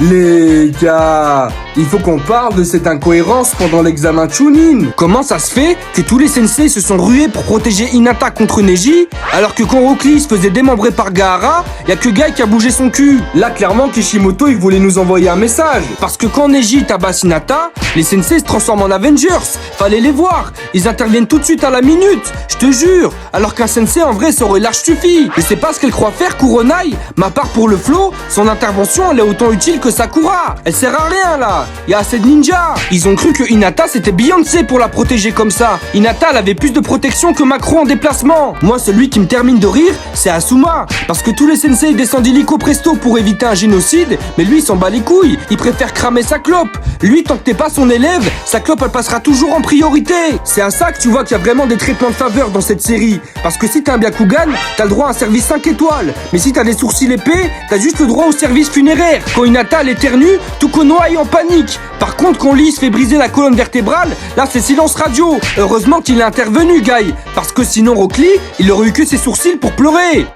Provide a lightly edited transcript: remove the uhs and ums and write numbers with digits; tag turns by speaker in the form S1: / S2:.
S1: Les gars, il faut qu'on parle de cette incohérence pendant l'examen Chunin. Comment ça se fait que tous les sensei se sont rués pour protéger Hinata contre Neji, alors que quand Rockly se faisait démembrer par Gaara, y a que Guy qui a bougé son cul. Là, clairement, Kishimoto, il voulait nous envoyer un message. Parce que quand Neji tabasse Hinata, les sensei se transforment en Avengers. Fallait les voir. Ils interviennent tout de suite à la minute. Je te jure. Alors qu'un sensei, en vrai, ça aurait large suffi. Je sais pas ce qu'elle croit faire, Kuronai. Ma part pour le flow, son intervention, elle est autant utile que Sakura. Elle sert à rien, là. Y a assez de ninjas. Ils ont cru que Hinata, c'était Beyoncé pour la protéger comme ça. Hinata, elle avait plus de protection que Macron en déplacement. Moi, celui qui me termine de rire, c'est Asuma. Parce que tous les sensei descendent illico presto pour éviter un génocide, mais lui, il s'en bat les couilles. Il préfère cramer sa clope. Lui, tant que t'es pas son élève, sa clope, elle passera toujours en priorité. C'est à ça que tu vois qu'il y a vraiment des traitements de faveur dans cette série. Parce que si t'es un Byakugan, t'as le droit à un service 5 étoiles. Mais si t'as des sourcils épais, t'as juste le droit au service funéraire. Quand Hinata, elle éternue, tout Konoha est en panique. Par contre, quand Lee se fait briser la colonne vertébrale, là, c'est silence radio. Heureusement qu'il est intervenu, Guy. Parce que sinon, Rockly, il aurait eu que ses sourcils pour pleurer.